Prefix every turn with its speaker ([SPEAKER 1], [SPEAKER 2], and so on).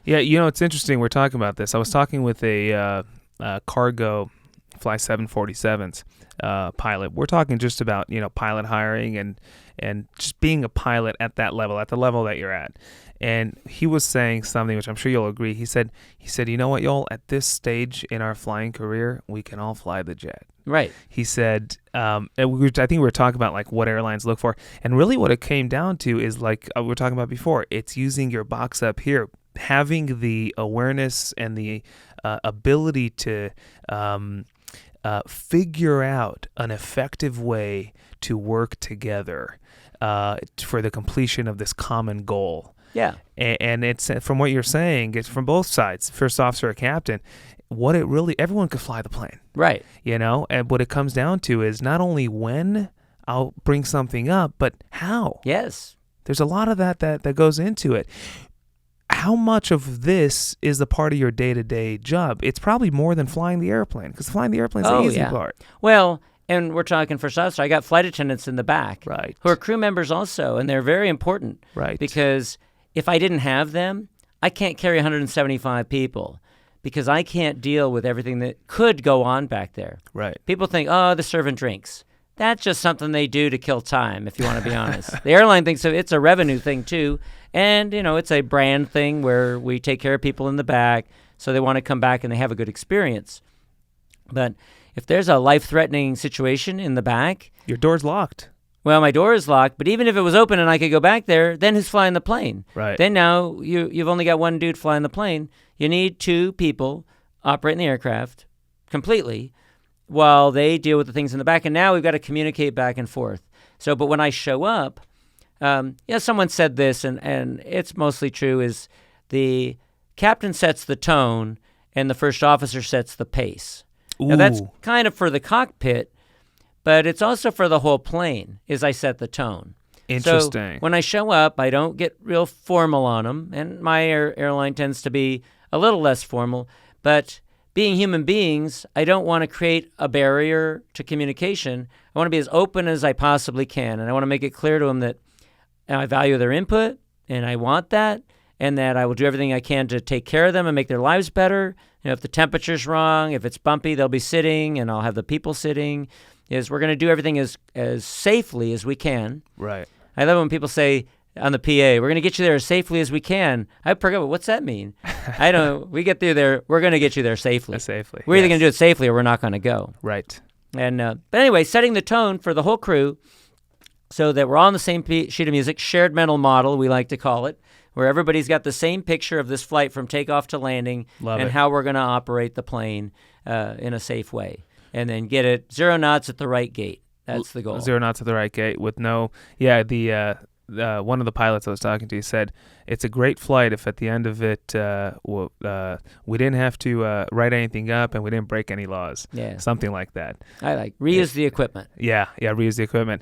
[SPEAKER 1] Yeah, it's interesting. We're talking about this. I was talking with a cargo Fly 747s pilot. We're talking just about pilot hiring and just being a pilot at that level, at the level that you're at. And he was saying something which I'm sure you'll agree. He said, you know what, y'all, at this stage in our flying career, we can all fly the jet.
[SPEAKER 2] Right.
[SPEAKER 1] He said, I think we were talking about like what airlines look for, and really what it came down to is like we were talking about before. It's using your box up here, having the awareness and the ability to figure out an effective way to work together for the completion of this common goal.
[SPEAKER 2] Yeah.
[SPEAKER 1] And it's from what you're saying, it's from both sides, first officer or captain. Everyone could fly the plane.
[SPEAKER 2] Right.
[SPEAKER 1] And what it comes down to is not only when I'll bring something up, but how.
[SPEAKER 2] Yes.
[SPEAKER 1] There's a lot of that goes into it. How much of this is a part of your day-to-day job? It's probably more than flying the airplane, because flying the airplane is the easy part.
[SPEAKER 2] Well, and we're talking first officer. I got flight attendants in the back,
[SPEAKER 1] right,
[SPEAKER 2] who are crew members also, and they're very important,
[SPEAKER 1] right?
[SPEAKER 2] Because if I didn't have them, I can't carry 175 people, because I can't deal with everything that could go on back there.
[SPEAKER 1] Right.
[SPEAKER 2] People think, oh, the servant drinks. That's just something they do to kill time, if you want to be honest. The airline thinks it's a revenue thing too, and it's a brand thing where we take care of people in the back, so they want to come back and they have a good experience. But if there's a life-threatening situation in the back,
[SPEAKER 1] your door's locked.
[SPEAKER 2] Well, my door is locked, but even if it was open and I could go back there, then who's flying the plane?
[SPEAKER 1] Right.
[SPEAKER 2] Then now you've only got one dude flying the plane. You need two people operating the aircraft completely while they deal with the things in the back. And now we've got to communicate back and forth. So, but when I show up, someone said this, and it's mostly true, is the captain sets the tone and the first officer sets the pace.
[SPEAKER 1] Ooh.
[SPEAKER 2] Now, that's kind of for the cockpit, but it's also for the whole plane, is I set the tone.
[SPEAKER 1] Interesting.
[SPEAKER 2] So when I show up, I don't get real formal on them, and my airline tends to be a little less formal, but being human beings, I don't want to create a barrier to communication. I want to be as open as I possibly can, and I want to make it clear to them that I value their input, and I want that, and that I will do everything I can to take care of them and make their lives better. If the temperature's wrong, if it's bumpy, they'll be sitting, and I'll have the people sitting. We're going to do everything as safely as we can.
[SPEAKER 1] Right.
[SPEAKER 2] I love when people say on the PA, we're going to get you there as safely as we can. I forget, what's that mean? I don't. We get through there, we're going to get you there safely.
[SPEAKER 1] Safely.
[SPEAKER 2] We're either going to do it safely or we're not going to go.
[SPEAKER 1] Right.
[SPEAKER 2] And but anyway, setting the tone for the whole crew so that we're all on the same sheet of music, shared mental model, we like to call it, where everybody's got the same picture of this flight from takeoff to landing how we're going to operate the plane in a safe way. And then get it 0 knots at the right gate. That's the goal. 0
[SPEAKER 1] knots at the right gate with no, one of the pilots I was talking to said it's a great flight if at the end of it we didn't have to write anything up and we didn't break any laws.
[SPEAKER 2] Yeah.
[SPEAKER 1] Something like that.
[SPEAKER 2] I like reuse the equipment.
[SPEAKER 1] Yeah, reuse the equipment.